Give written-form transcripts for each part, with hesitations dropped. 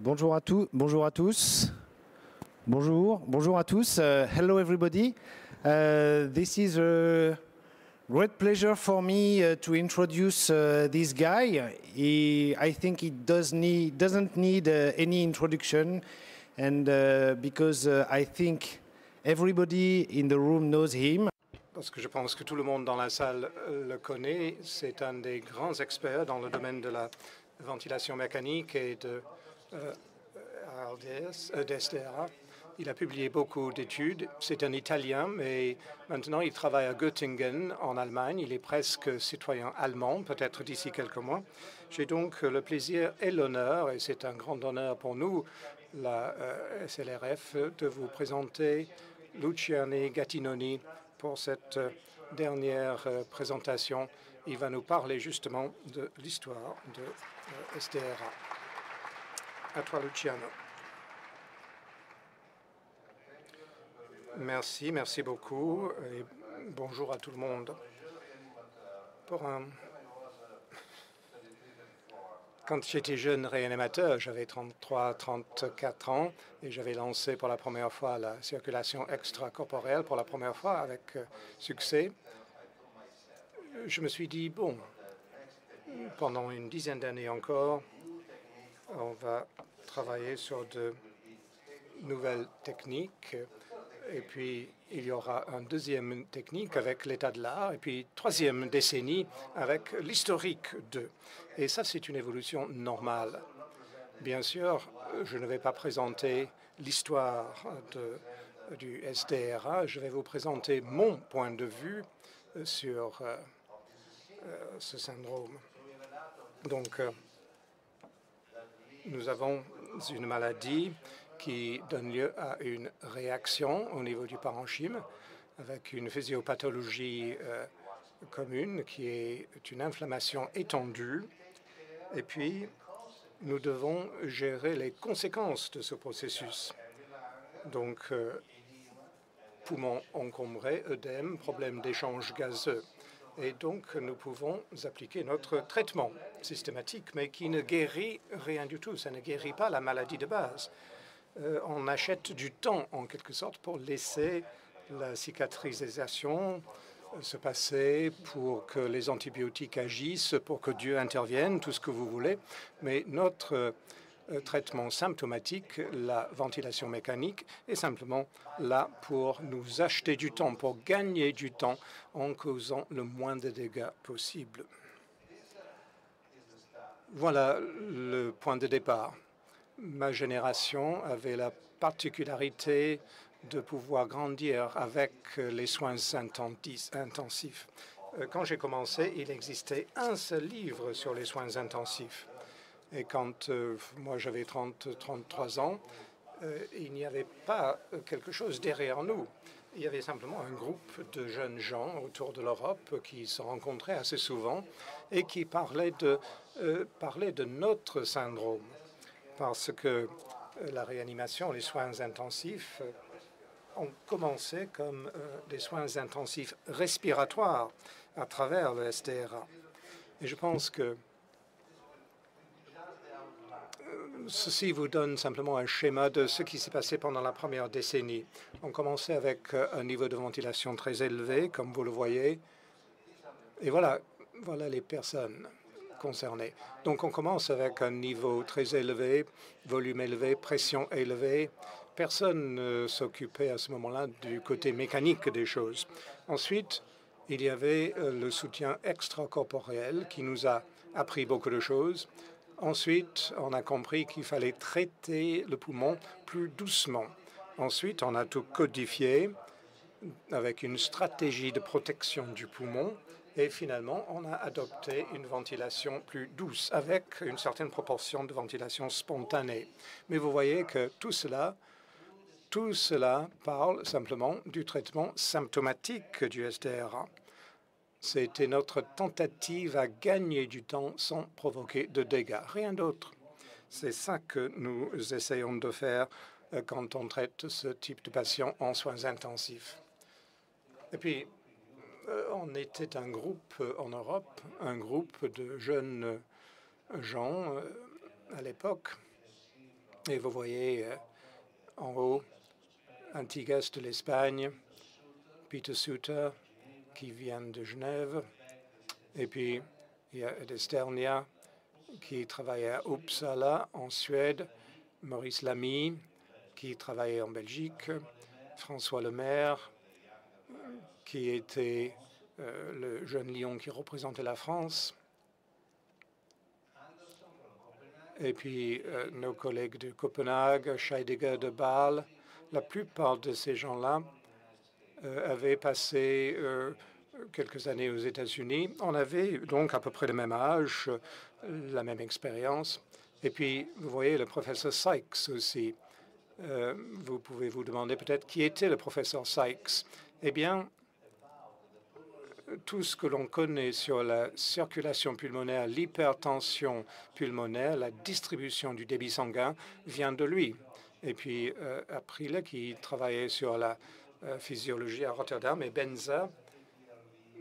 Bonjour à tous. Bonjour à tous. Bonjour à tous. Hello everybody. This is a great pleasure for me to introduce this guy. I think he doesn't need any introduction, and because I think everybody in the room knows him. Parce que je pense que tout le monde dans la salle le connaît. C'est un des grands experts dans le domaine de la ventilation mécanique et de d'SDRA. Il a publié beaucoup d'études. C'est un Italien, mais maintenant il travaille à Göttingen, en Allemagne. Il est presque citoyen allemand, peut-être d'ici quelques mois. J'ai donc le plaisir et l'honneur, et c'est un grand honneur pour nous, la SLRF, de vous présenter Luciano Gattinoni pour cette dernière présentation. Il va nous parler justement de l'histoire de SDRA. À toi, Luciano. Merci beaucoup et bonjour à tout le monde. Quand j'étais jeune réanimateur, j'avais 33-34 ans et j'avais lancé pour la première fois la circulation extracorporelle pour la première fois avec succès. Je me suis dit, bon, pendant une dizaine d'années encore, on va travailler sur de nouvelles techniques. Et puis, il y aura une deuxième technique avec l'état de l'art, et puis troisième décennie avec l'historique d'eux. Et ça, c'est une évolution normale. Bien sûr, je ne vais pas présenter l'histoire du SDRA, je vais vous présenter mon point de vue sur ce syndrome. Donc, nous avons une maladie qui donne lieu à une réaction au niveau du parenchyme avec une physiopathologie commune qui est une inflammation étendue. Et puis, nous devons gérer les conséquences de ce processus. Donc, poumons encombrés, œdème, problème d'échange gazeux. Et donc, nous pouvons appliquer notre traitement systématique, mais qui ne guérit rien du tout. Ça ne guérit pas la maladie de base. On achète du temps, en quelque sorte, pour laisser la cicatrisation se passer, pour que les antibiotiques agissent, pour que Dieu intervienne, tout ce que vous voulez. Mais notre traitement symptomatique, la ventilation mécanique, est simplement là pour nous acheter du temps, pour gagner du temps en causant le moins de dégâts possible. Voilà le point de départ. Ma génération avait la particularité de pouvoir grandir avec les soins intensifs. Quand j'ai commencé, il existait un seul livre sur les soins intensifs. Et quand moi j'avais 33 ans, il n'y avait pas quelque chose derrière nous. Il y avait simplement un groupe de jeunes gens autour de l'Europe qui se rencontraient assez souvent et qui parlaient de notre syndrome. Parce que la réanimation, les soins intensifs ont commencé comme des soins intensifs respiratoires à travers le SDRA. Et je pense que ceci vous donne simplement un schéma de ce qui s'est passé pendant la première décennie. On commençait avec un niveau de ventilation très élevé, comme vous le voyez. Et voilà les personnes concernées. Donc, on commence avec un niveau très élevé, volume élevé, pression élevée. Personne ne s'occupait à ce moment-là du côté mécanique des choses. Ensuite, il y avait le soutien extracorporel qui nous a appris beaucoup de choses. Ensuite, on a compris qu'il fallait traiter le poumon plus doucement. Ensuite, on a tout codifié avec une stratégie de protection du poumon. Et finalement, on a adopté une ventilation plus douce avec une certaine proportion de ventilation spontanée. Mais vous voyez que tout cela parle simplement du traitement symptomatique du SDRA. C'était notre tentative à gagner du temps sans provoquer de dégâts, rien d'autre. C'est ça que nous essayons de faire quand on traite ce type de patient en soins intensifs. Et puis, on était un groupe en Europe, un groupe de jeunes gens à l'époque Et vous voyez en haut, Antigues de l'Espagne, Peter Suter, qui vient de Genève. Et puis, il y a Esternia, qui travaille à Uppsala, en Suède. Maurice Lamy, qui travaillait en Belgique. François Lemaire, qui était le jeune lion qui représentait la France. Et puis, nos collègues de Copenhague, Scheidegger de Bâle. La plupart de ces gens-là avaient passé quelques années aux États-Unis. On avait donc à peu près le même âge, la même expérience. Et puis, vous voyez le professeur Sykes aussi. Vous pouvez vous demander peut-être qui était le professeur Sykes. Eh bien, tout ce que l'on connaît sur la circulation pulmonaire, l'hypertension pulmonaire, la distribution du débit sanguin vient de lui. Et puis, Aprile, qui travaillait sur la physiologie à Rotterdam, et Benza,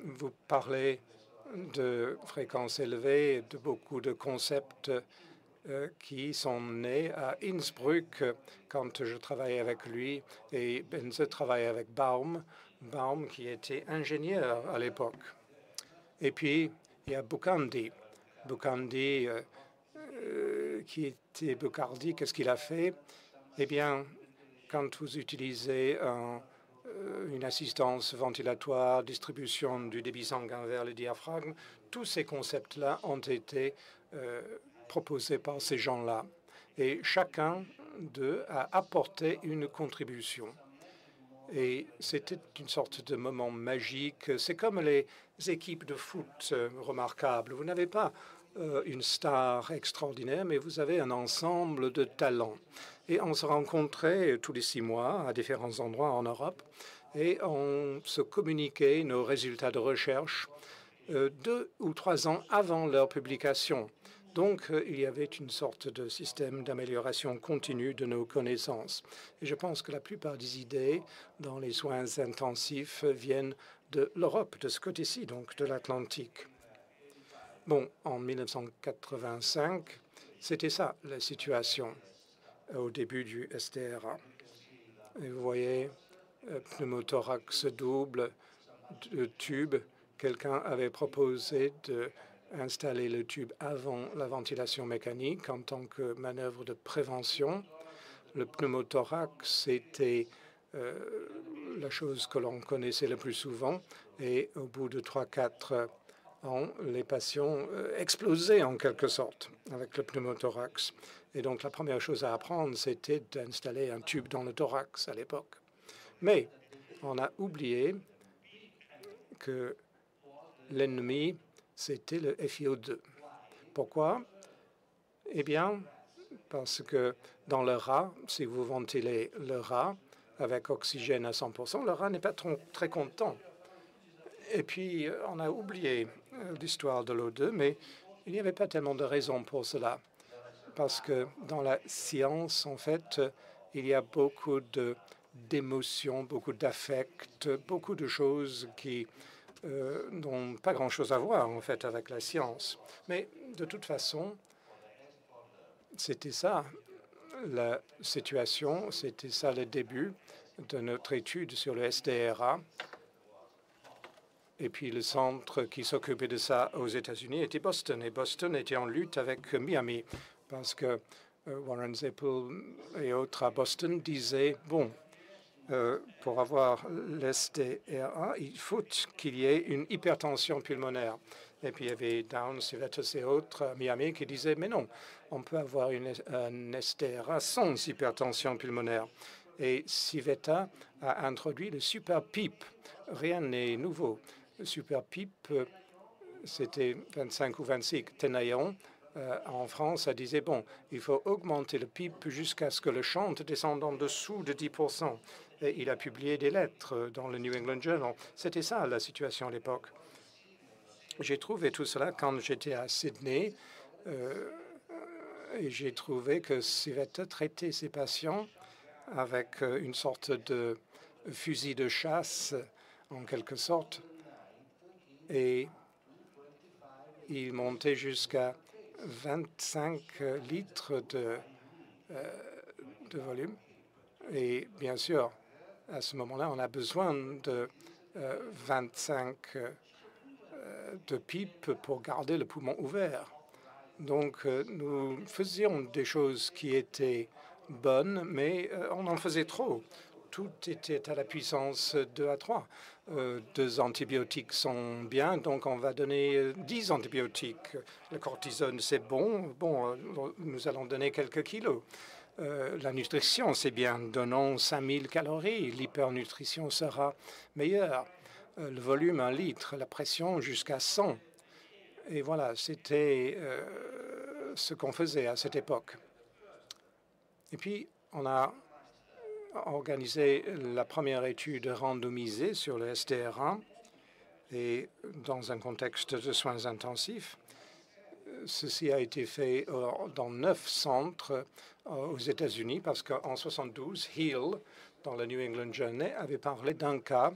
vous parlez de fréquences élevées, de beaucoup de concepts qui sont nés à Innsbruck quand je travaillais avec lui. Et Benza travaillait avec Baum, qui était ingénieur à l'époque. Et puis, il y a Bucandi. Bucandi, qui était Bucardi, qu'est-ce qu'il a fait? Eh bien, quand vous utilisez une assistance ventilatoire, distribution du débit sanguin vers le diaphragme, tous ces concepts-là ont été proposés par ces gens-là. Et chacun d'eux a apporté une contribution. Et c'était une sorte de moment magique. C'est comme les équipes de foot remarquables. Vous n'avez pas une star extraordinaire, mais vous avez un ensemble de talents. Et on se rencontrait tous les 6 mois à différents endroits en Europe et on se communiquait nos résultats de recherche 2 ou 3 ans avant leur publication. Donc, il y avait une sorte de système d'amélioration continue de nos connaissances. Et je pense que la plupart des idées dans les soins intensifs viennent de l'Europe, de ce côté-ci, donc de l'Atlantique. Bon, en 1985, c'était ça la situation au début du SDRA. Et vous voyez, pneumothorax double, de tube. Quelqu'un avait proposé d'installer le tube avant la ventilation mécanique en tant que manœuvre de prévention. Le pneumothorax, c'était la chose que l'on connaissait le plus souvent. Et au bout de 3-4 ans, les patients explosaient en quelque sorte avec le pneumothorax. Et donc, la première chose à apprendre, c'était d'installer un tube dans le thorax à l'époque. Mais on a oublié que l'ennemi, c'était le FiO2. Pourquoi? Eh bien, parce que dans le rat, si vous ventilez le rat avec oxygène à 100%, le rat n'est pas très content. Et puis, on a oublié l'histoire de l'O2, mais il n'y avait pas tellement de raisons pour cela. Parce que dans la science, en fait, il y a beaucoup d'émotions, beaucoup d'affects, beaucoup de choses qui n'ont pas grand-chose à voir, en fait, avec la science. Mais de toute façon, c'était ça la situation, c'était ça le début de notre étude sur le SDRA. Et puis le centre qui s'occupait de ça aux États-Unis était Boston. Et Boston était en lutte avec Miami parce que Warren Zeppel et autres à Boston disaient, bon, pour avoir l'SDRA, il faut qu'il y ait une hypertension pulmonaire. Et puis il y avait Downs, Civettas et autres à Miami qui disaient, mais non, on peut avoir un SDRA sans hypertension pulmonaire. Et Civetta a introduit le super PEEP. Rien n'est nouveau. Le super PEEP, c'était 25 ou 26 Tenaillon. En France, ça disait, bon, il faut augmenter le PEEP jusqu'à ce que le chante descende en dessous de 10%. Et il a publié des lettres dans le New England Journal. C'était ça la situation à l'époque. J'ai trouvé tout cela quand j'étais à Sydney et j'ai trouvé que Civetta traitait ses patients avec une sorte de fusil de chasse, en quelque sorte. Et il montait jusqu'à 25 litres de volume. Et bien sûr, à ce moment-là, on a besoin de 25 de pipes pour garder le poumon ouvert. Donc, nous faisions des choses qui étaient bonnes, mais on en faisait trop. Tout était à la puissance 2 à 3. 2 antibiotiques sont bien, donc on va donner 10 antibiotiques. Le cortisone, c'est bon. Bon, nous allons donner quelques kilos. La nutrition, c'est bien. Donnons 5000 calories. L'hypernutrition sera meilleure. Le volume, 1 litre. La pression, jusqu'à 100. Et voilà, c'était ce qu'on faisait à cette époque. Et puis, on a organisé la première étude randomisée sur le SDR1 et dans un contexte de soins intensifs. Ceci a été fait dans 9 centres aux États-Unis parce qu'en 72, Hill, dans le New England Journal, avait parlé d'un cas,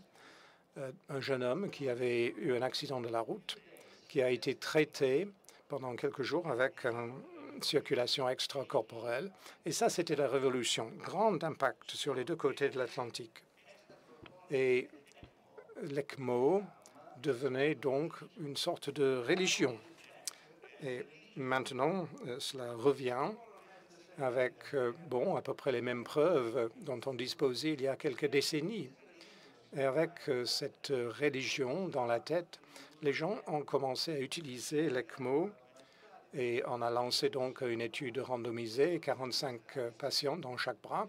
un jeune homme qui avait eu un accident de la route, qui a été traité pendant quelques jours avec une circulation extracorporelle. Et ça, c'était la révolution. Grand impact sur les 2 côtés de l'Atlantique. Et l'ECMO devenait donc une sorte de religion. Et maintenant, cela revient avec, bon, à peu près les mêmes preuves dont on disposait il y a quelques décennies. Et avec cette religion dans la tête, les gens ont commencé à utiliser l'ECMO et on a lancé donc une étude randomisée, 45 patients dans chaque bras.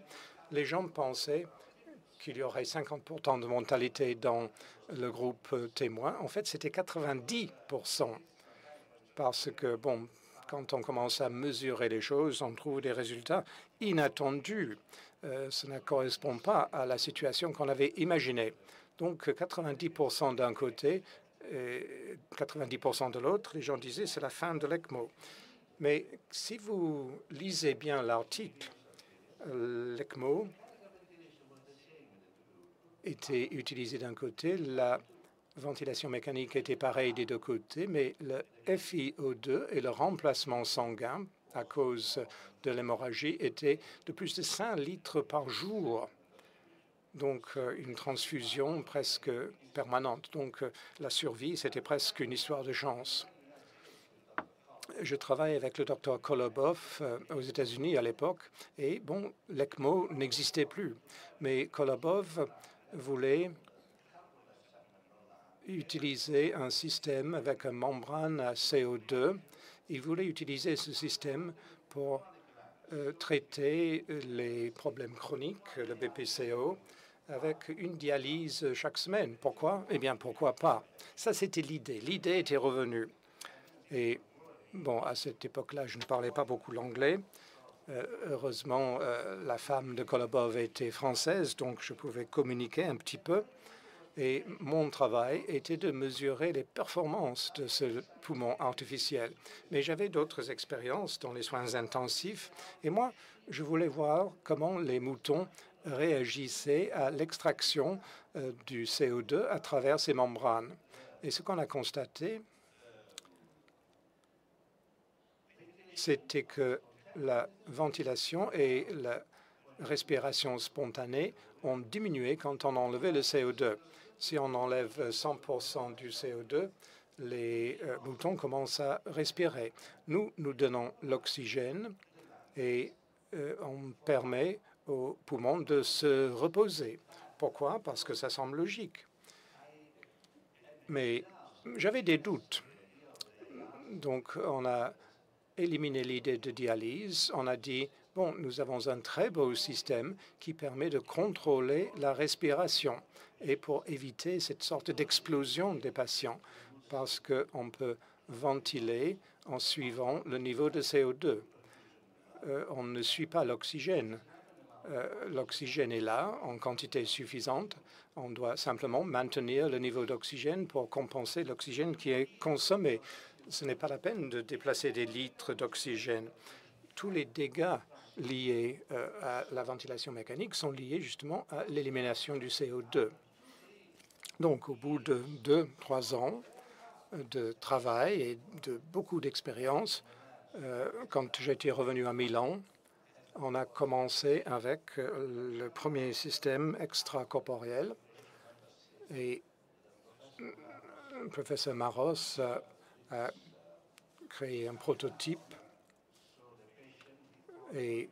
Les gens pensaient qu'il y aurait 50% de mortalité dans le groupe témoin. En fait, c'était 90%. Parce que, bon, quand on commence à mesurer les choses, on trouve des résultats inattendus. Ça ne correspond pas à la situation qu'on avait imaginée. Donc, 90% d'un côté et 90% de l'autre, les gens disaient c'est la fin de l'ECMO. Mais si vous lisez bien l'article, l'ECMO était utilisé d'un côté, la ventilation mécanique était pareille des 2 côtés, mais le FiO2 et le remplacement sanguin à cause de l'hémorragie était de plus de 5 litres par jour. Donc, une transfusion presque permanente. Donc, la survie, c'était presque une histoire de chance. Je travaille avec le docteur Kolobov aux États-Unis à l'époque, et bon, l'ECMO n'existait plus. Mais Kolobov voulait utiliser un système avec une membrane à CO2. Il voulait utiliser ce système pour traiter les problèmes chroniques, le BPCO, avec une dialyse chaque semaine. Pourquoi? Eh bien, pourquoi pas? Ça, c'était l'idée. L'idée était revenue. Et bon, à cette époque-là, je ne parlais pas beaucoup l'anglais. Heureusement, la femme de Kolobov était française, donc je pouvais communiquer un petit peu. Et mon travail était de mesurer les performances de ce poumon artificiel. Mais j'avais d'autres expériences dans les soins intensifs. Et moi, je voulais voir comment les moutons réagissaient à l'extraction du CO2 à travers ces membranes. Et ce qu'on a constaté, c'était que la ventilation et la respiration spontanée ont diminué quand on enlevait le CO2. Si on enlève 100% du CO2, les moutons commencent à respirer. Nous donnons l'oxygène et on permet aux poumons de se reposer. Pourquoi? Parce que ça semble logique. Mais j'avais des doutes. Donc, on a éliminé l'idée de dialyse. On a dit, bon, nous avons un très beau système qui permet de contrôler la respiration et pour éviter cette sorte d'explosion des patients, parce qu'on peut ventiler en suivant le niveau de CO2. On ne suit pas l'oxygène. L'oxygène est là en quantité suffisante. On doit simplement maintenir le niveau d'oxygène pour compenser l'oxygène qui est consommé. Ce n'est pas la peine de déplacer des litres d'oxygène. Tous les dégâts liés à la ventilation mécanique sont liés justement à l'élimination du CO2. Donc, au bout de 2-3 ans de travail et de beaucoup d'expérience, quand j'étais revenu à Milan, On a commencé avec le premier système extracorporel et le professeur Maros a créé un prototype et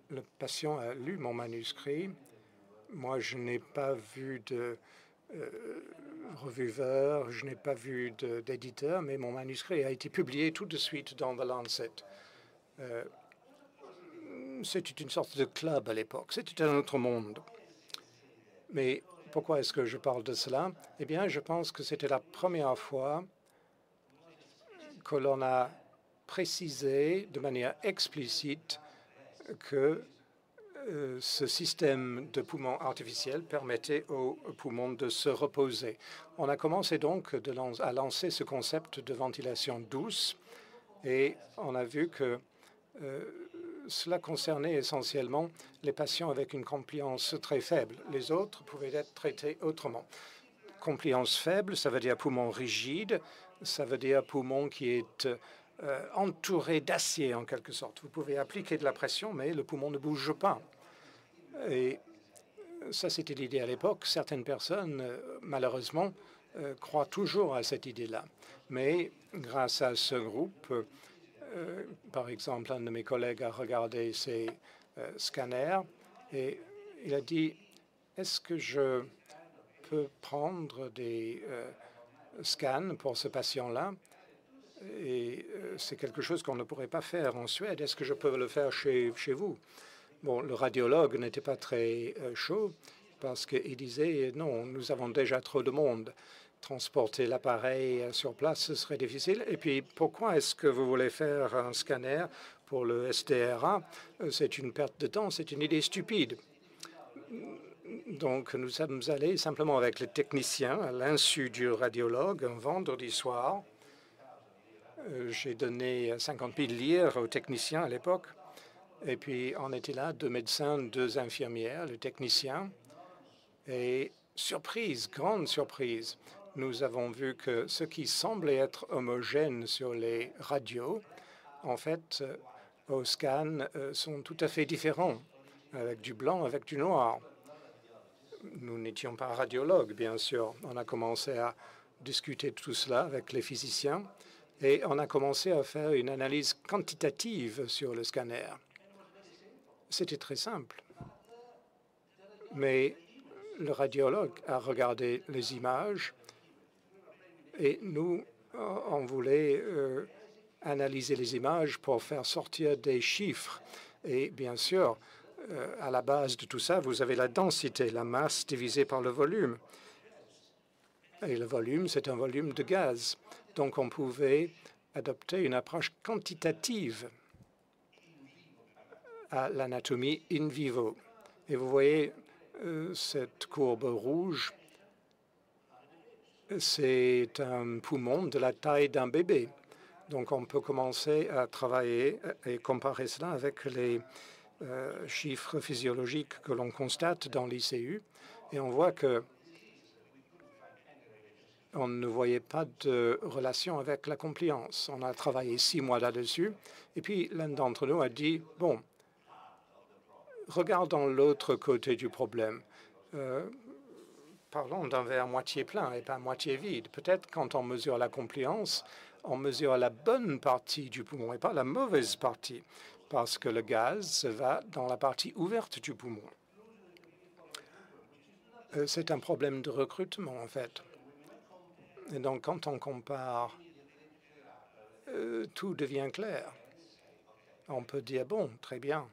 le patient a lu mon manuscrit. Moi, je n'ai pas vu de revieweur, je n'ai pas vu d'éditeur, mais mon manuscrit a été publié tout de suite dans The Lancet. C'était une sorte de club à l'époque. C'était un autre monde. Mais pourquoi est-ce que je parle de cela? Eh bien, je pense que c'était la première fois que l'on a précisé de manière explicite que ce système de poumons artificiels permettait aux poumons de se reposer. On a commencé donc à lancer ce concept de ventilation douce et on a vu que cela concernait essentiellement les patients avec une compliance très faible. Les autres pouvaient être traités autrement. Compliance faible, ça veut dire poumon rigide, ça veut dire poumon qui est entouré d'acier en quelque sorte. Vous pouvez appliquer de la pression, mais le poumon ne bouge pas. Et ça, c'était l'idée à l'époque. Certaines personnes, malheureusement, croient toujours à cette idée-là. Mais grâce à ce groupe, par exemple, un de mes collègues a regardé ces scanners et il a dit, est-ce que je peux prendre des scans pour ce patient-là? Et c'est quelque chose qu'on ne pourrait pas faire en Suède. Est-ce que je peux le faire chez vous? Bon, le radiologue n'était pas très chaud parce qu'il disait, non, nous avons déjà trop de monde. Transporter l'appareil sur place, ce serait difficile. Et puis, pourquoi est-ce que vous voulez faire un scanner pour le SDRA? C'est une perte de temps, c'est une idée stupide. Donc, nous sommes allés simplement avec les techniciens à l'insu du radiologue un vendredi soir. J'ai donné 50 000 lire aux techniciens à l'époque. Et puis, on était là, 2 médecins, 2 infirmières, le technicien. Et surprise, grande surprise, nous avons vu que ce qui semblait être homogène sur les radios, en fait, au scan, sont tout à fait différents, avec du blanc, avec du noir. Nous n'étions pas radiologues, bien sûr. On a commencé à discuter de tout cela avec les physiciens et on a commencé à faire une analyse quantitative sur le scanner. C'était très simple. Mais le radiologue a regardé les images et nous, on voulait analyser les images pour faire sortir des chiffres. Et bien sûr, à la base de tout ça, vous avez la densité, la masse divisée par le volume. Et le volume, c'est un volume de gaz. Donc, on pouvait adopter une approche quantitative à l'anatomie in vivo. Et vous voyez cette courbe rouge, c'est un poumon de la taille d'un bébé. Donc, on peut commencer à travailler et comparer cela avec les chiffres physiologiques que l'on constate dans l'ICU. Et on voit que on ne voyait pas de relation avec la compliance. On a travaillé 6 mois là-dessus. Et puis, l'un d'entre nous a dit, bon, regardons l'autre côté du problème. Parlons d'un verre moitié plein et pas moitié vide. Peut-être quand on mesure la compliance, on mesure la bonne partie du poumon et pas la mauvaise partie, parce que le gaz va dans la partie ouverte du poumon. C'est un problème de recrutement, en fait. Et donc, quand on compare, tout devient clair. On peut dire, bon, très bien,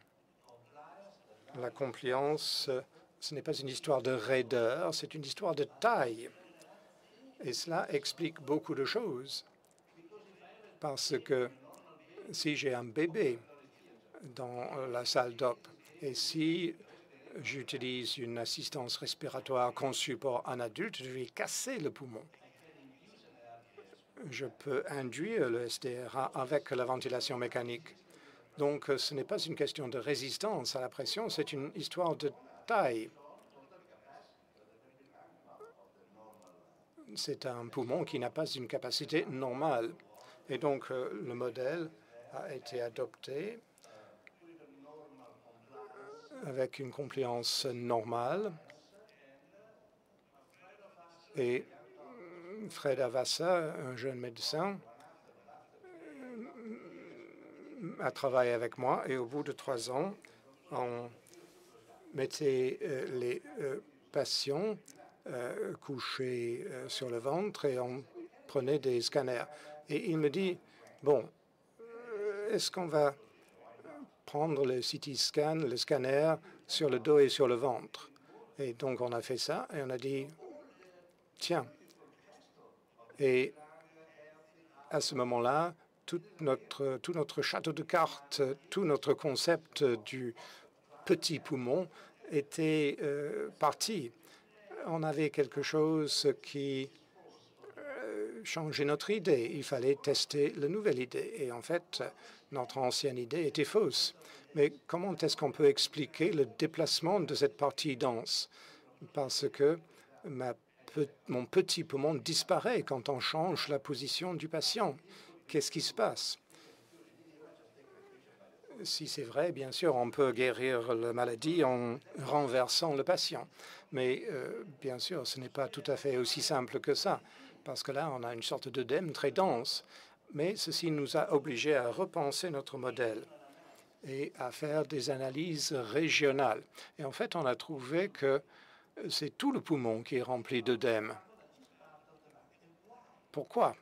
la compliance, ce n'est pas une histoire de raideur, c'est une histoire de taille. Et cela explique beaucoup de choses. Parce que si j'ai un bébé dans la salle d'op et si j'utilise une assistance respiratoire conçue pour un adulte, je vais casser le poumon. Je peux induire le SDRA avec la ventilation mécanique. Donc, ce n'est pas une question de résistance à la pression, c'est une histoire de taille. C'est un poumon qui n'a pas une capacité normale. Et donc, le modèle a été adopté avec une compliance normale. Et Fred Avassa, un jeune médecin, a travaillé avec moi et au bout de 3 ans, on mettait les patients couchés sur le ventre et on prenait des scanners. Et il me dit, bon, est-ce qu'on va prendre le CT scan, le scanner, sur le dos et sur le ventre? Et donc, on a fait ça et on a dit, tiens. Et à ce moment-là, tout notre château de cartes, tout notre concept du petit poumon était parti. On avait quelque chose qui changeait notre idée. Il fallait tester la nouvelle idée. Et en fait, notre ancienne idée était fausse. Mais comment est-ce qu'on peut expliquer le déplacement de cette partie dense? Parce que mon petit poumon disparaît quand on change la position du patient. Qu'est-ce qui se passe? Si c'est vrai, bien sûr, on peut guérir la maladie en renversant le patient. Mais bien sûr, ce n'est pas tout à fait aussi simple que ça, parce que là, on a une sorte d'œdème très dense. Mais ceci nous a obligés à repenser notre modèle et à faire des analyses régionales. Et en fait, on a trouvé que c'est tout le poumon qui est rempli d'œdème. Pourquoi?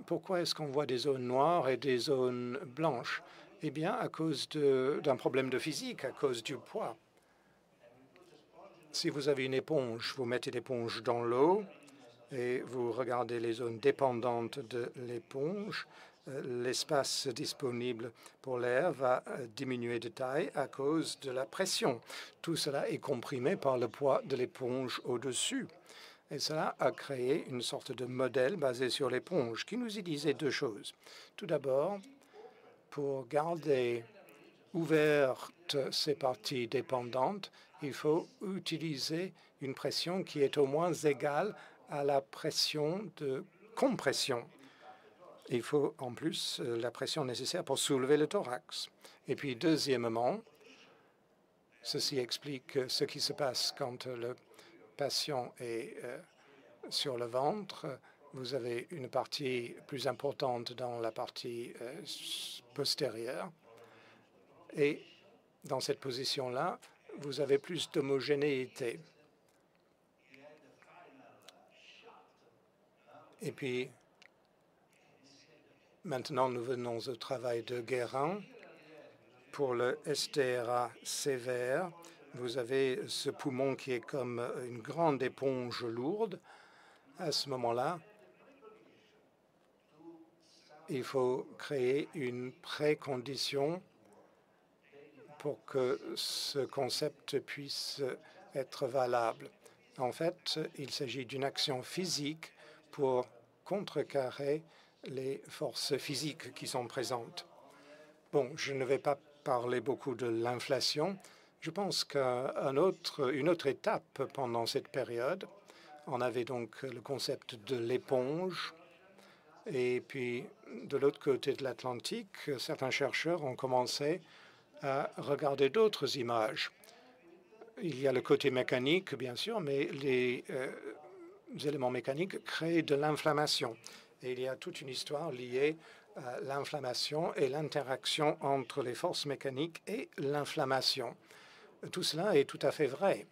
Pourquoi est-ce qu'on voit des zones noires et des zones blanches? Eh bien, à cause d'un problème de physique, à cause du poids. Si vous avez une éponge, vous mettez l'éponge dans l'eau et vous regardez les zones dépendantes de l'éponge, l'espace disponible pour l'air va diminuer de taille à cause de la pression. Tout cela est comprimé par le poids de l'éponge au-dessus. Et cela a créé une sorte de modèle basé sur l'éponge qui nous y disait 2 choses. Tout d'abord, pour garder ouvertes ces parties dépendantes, il faut utiliser une pression qui est au moins égale à la pression de compression. Il faut en plus la pression nécessaire pour soulever le thorax. Et puis, deuxièmement, ceci explique ce qui se passe quand le patient est sur le ventre. Vous avez une partie plus importante dans la partie postérieure. Et dans cette position-là, vous avez plus d'homogénéité. Et puis, maintenant, nous venons au travail de Guérin. Pour le STRA sévère, vous avez ce poumon qui est comme une grande éponge lourde. À ce moment-là, il faut créer une précondition pour que ce concept puisse être valable. En fait, il s'agit d'une action physique pour contrecarrer les forces physiques qui sont présentes. Bon, je ne vais pas parler beaucoup de l'inflation. Je pense qu'une autre étape pendant cette période, on avait donc le concept de l'éponge. Et puis, de l'autre côté de l'Atlantique, certains chercheurs ont commencé à regarder d'autres images. Il y a le côté mécanique, bien sûr, mais les éléments mécaniques créent de l'inflammation. Et il y a toute une histoire liée à l'inflammation et l'interaction entre les forces mécaniques et l'inflammation. Tout cela est tout à fait vrai.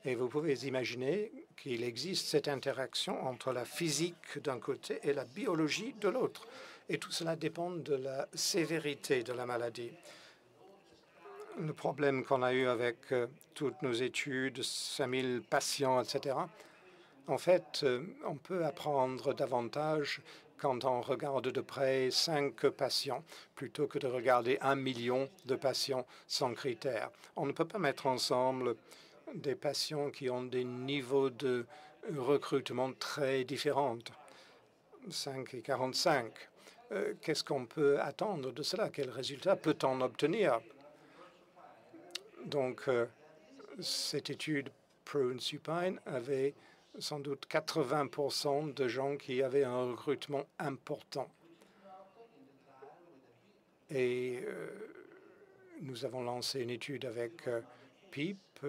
Et vous pouvez imaginer qu'il existe cette interaction entre la physique d'un côté et la biologie de l'autre. Et tout cela dépend de la sévérité de la maladie. Le problème qu'on a eu avec toutes nos études, 5000 patients, etc., en fait, on peut apprendre davantage quand on regarde de près 5 patients plutôt que de regarder 1 million de patients sans critères. On ne peut pas mettre ensemble des patients qui ont des niveaux de recrutement très différents, 5 et 45. Qu'est-ce qu'on peut attendre de cela? Quel résultat peut-on obtenir? Donc, cette étude Prune-Supine avait sans doute 80% de gens qui avaient un recrutement important. Et Nous avons lancé une étude avec PIP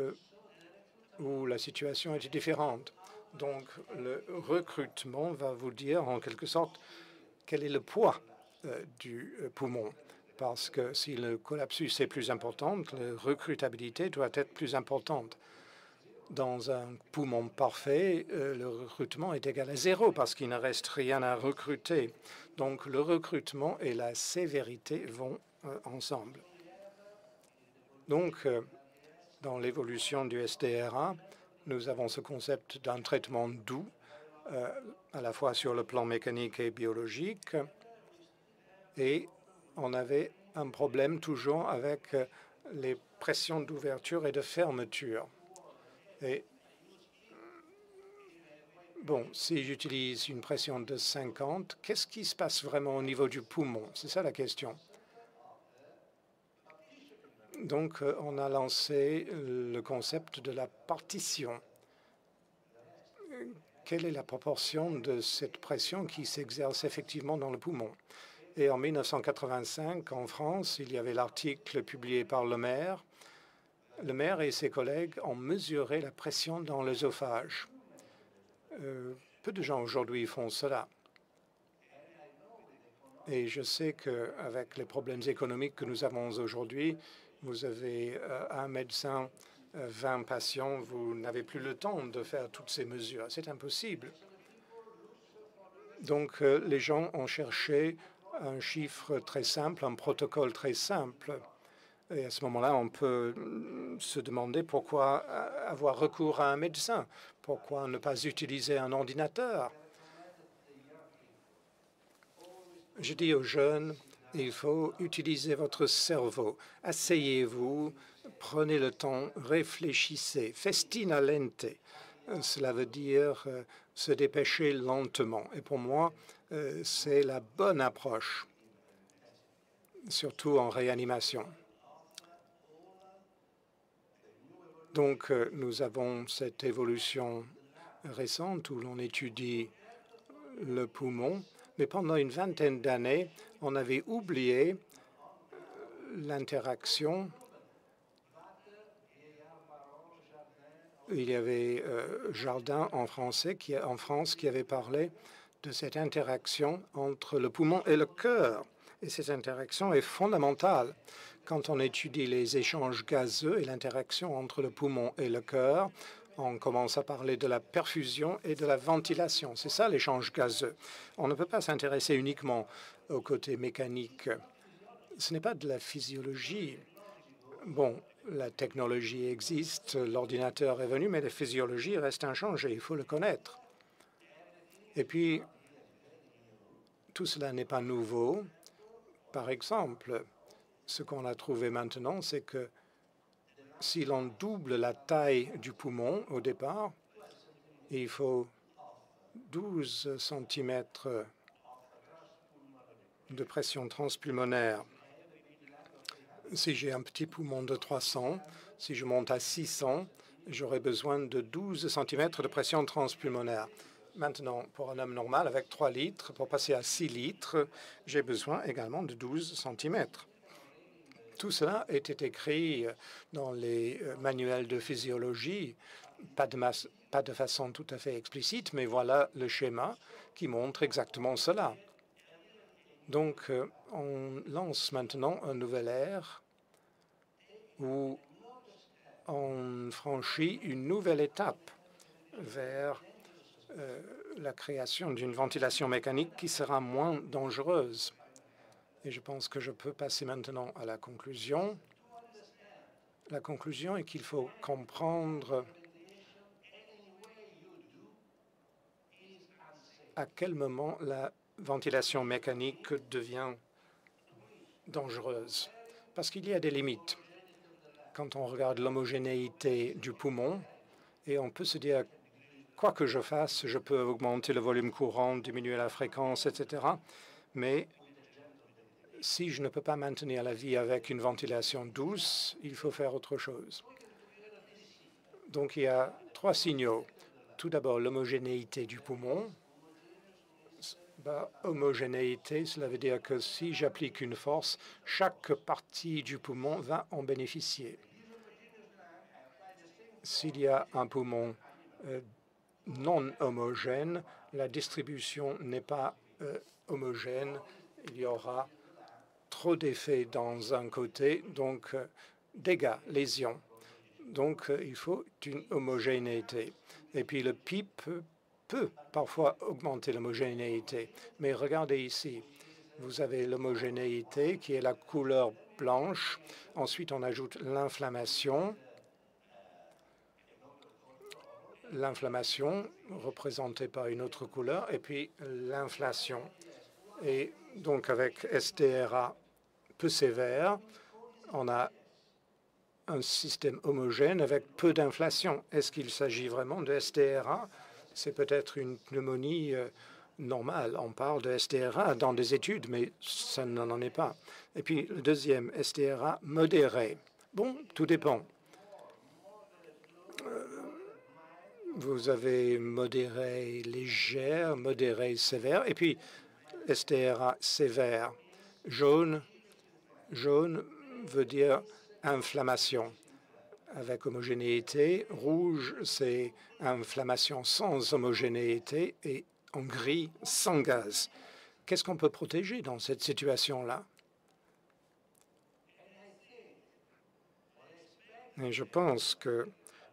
où la situation était différente. Donc, le recrutement va vous dire en quelque sorte quel est le poids du poumon. Parce que si le collapsus est plus important, la recrutabilité doit être plus importante. Dans un poumon parfait, le recrutement est égal à 0 parce qu'il ne reste rien à recruter. Donc, le recrutement et la sévérité vont ensemble. Donc, dans l'évolution du SDRA, nous avons ce concept d'un traitement doux, à la fois sur le plan mécanique et biologique. Et on avait un problème toujours avec les pressions d'ouverture et de fermeture. Et bon, si j'utilise une pression de 50, qu'est-ce qui se passe vraiment au niveau du poumon? C'est ça la question. Donc, on a lancé le concept de la partition. Quelle est la proportion de cette pression qui s'exerce effectivement dans le poumon? Et en 1985, en France, il y avait l'article publié par Le Maire. Le Maire et ses collègues ont mesuré la pression dans l'œsophage. Peu de gens aujourd'hui font cela. Et je sais qu'avec les problèmes économiques que nous avons aujourd'hui, vous avez un médecin, 20 patients, vous n'avez plus le temps de faire toutes ces mesures. C'est impossible. Donc, les gens ont cherché un chiffre très simple, un protocole très simple. Et à ce moment-là, on peut se demander pourquoi avoir recours à un médecin, pourquoi ne pas utiliser un ordinateur. Je dis aux jeunes, il faut utiliser votre cerveau. Asseyez-vous, prenez le temps, réfléchissez. Festina lente. Cela veut dire se dépêcher lentement. Et pour moi, c'est la bonne approche, surtout en réanimation. Donc, nous avons cette évolution récente où l'on étudie le poumon, mais pendant une vingtaine d'années, on avait oublié l'interaction. Il y avait Jardin en France qui avait parlé de cette interaction entre le poumon et le cœur. Et cette interaction est fondamentale quand on étudie les échanges gazeux et l'interaction entre le poumon et le cœur. On commence à parler de la perfusion et de la ventilation. C'est ça l'échange gazeux. On ne peut pas s'intéresser uniquement au côté mécanique. Ce n'est pas de la physiologie. Bon, la technologie existe, l'ordinateur est venu, mais la physiologie reste inchangée. Il faut le connaître. Et puis, tout cela n'est pas nouveau. Par exemple, ce qu'on a trouvé maintenant, c'est que si l'on double la taille du poumon au départ, il faut 12 cm de pression transpulmonaire. Si j'ai un petit poumon de 300, si je monte à 600, j'aurai besoin de 12 cm de pression transpulmonaire. Maintenant, pour un homme normal, avec 3 litres, pour passer à 6 litres, j'ai besoin également de 12 cm. Tout cela était écrit dans les manuels de physiologie, pas de façon tout à fait explicite, mais voilà le schéma qui montre exactement cela. Donc, on lance maintenant un nouvel ère où on franchit une nouvelle étape vers la création d'une ventilation mécanique qui sera moins dangereuse. Et je pense que je peux passer maintenant à la conclusion. La conclusion est qu'il faut comprendre à quel moment la ventilation mécanique devient dangereuse. Parce qu'il y a des limites. Quand on regarde l'homogénéité du poumon, et on peut se dire, quoi que je fasse, je peux augmenter le volume courant, diminuer la fréquence, etc. Mais si je ne peux pas maintenir la vie avec une ventilation douce, il faut faire autre chose. Donc, il y a 3 signaux. Tout d'abord, l'homogénéité du poumon. Homogénéité, cela veut dire que si j'applique une force, chaque partie du poumon va en bénéficier. S'il y a un poumon non homogène, la distribution n'est pas homogène. Il y aura trop d'effets dans un côté, donc dégâts, lésions. Donc, il faut une homogénéité. Et puis, le PIP peut parfois augmenter l'homogénéité. Mais regardez ici, vous avez l'homogénéité qui est la couleur blanche. Ensuite, on ajoute l'inflammation. L'inflammation représentée par une autre couleur, et puis l'inflation. Et donc, avec STRA peu sévère, on a un système homogène avec peu d'inflation. Est-ce qu'il s'agit vraiment de STRA? C'est peut-être une pneumonie normale. On parle de STRA dans des études, mais ça n'en est pas. Et puis, le deuxième, STRA modéré. Bon, tout dépend. Vous avez modéré légère, modéré sévère, et puis STRA sévère. Jaune veut dire inflammation avec homogénéité. Rouge, c'est inflammation sans homogénéité. Et en gris, sans gaz. Qu'est-ce qu'on peut protéger dans cette situation-là? Et je pense que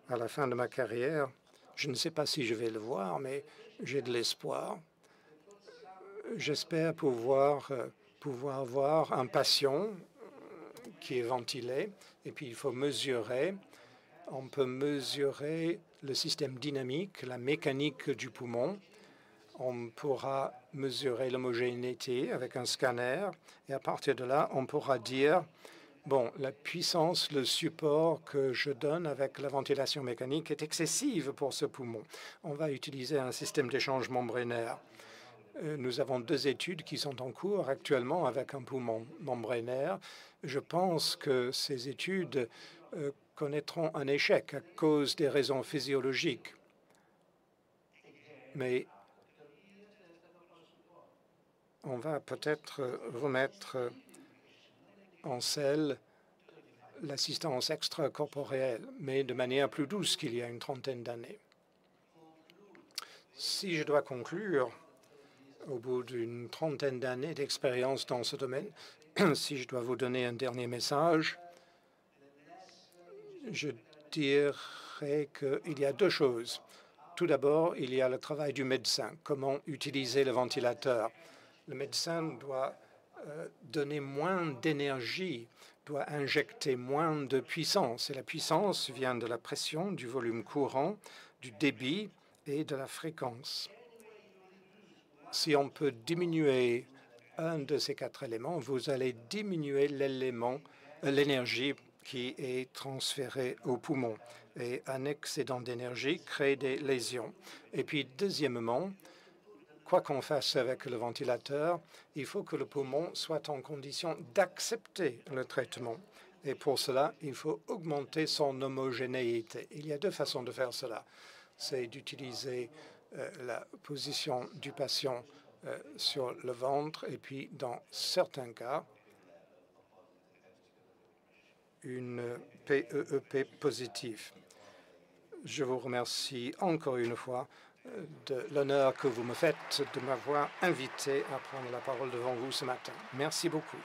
à la fin de ma carrière, je ne sais pas si je vais le voir, mais j'ai de l'espoir. J'espère pouvoir voir un patient qui est ventilé, et puis il faut mesurer. On peut mesurer le système dynamique, la mécanique du poumon. On pourra mesurer l'homogénéité avec un scanner, et à partir de là, on pourra dire, bon, la puissance, le support que je donne avec la ventilation mécanique est excessive pour ce poumon. On va utiliser un système d'échange membranaire. Nous avons 2 études qui sont en cours actuellement avec un poumon membranaire. Je pense que ces études connaîtront un échec à cause des raisons physiologiques. Mais on va peut-être remettre en selle l'assistance extracorporelle, mais de manière plus douce qu'il y a une trentaine d'années. Si je dois conclure, au bout d'une trentaine d'années d'expérience dans ce domaine, si je dois vous donner un dernier message, je dirais qu'il y a 2 choses. Tout d'abord, il y a le travail du médecin, comment utiliser le ventilateur. Le médecin doit donner moins d'énergie, doit injecter moins de puissance. Et la puissance vient de la pression, du volume courant, du débit et de la fréquence. Si on peut diminuer un de ces 4 éléments, vous allez diminuer l'énergie qui est transférée au poumon. Et un excédent d'énergie crée des lésions. Et puis, deuxièmement, quoi qu'on fasse avec le ventilateur, il faut que le poumon soit en condition d'accepter le traitement. Et pour cela, il faut augmenter son homogénéité. Il y a 2 façons de faire cela. C'est d'utiliser la position du patient sur le ventre et puis, dans certains cas, une PEEP positive. Je vous remercie encore une fois de l'honneur que vous me faites de m'avoir invité à prendre la parole devant vous ce matin. Merci beaucoup.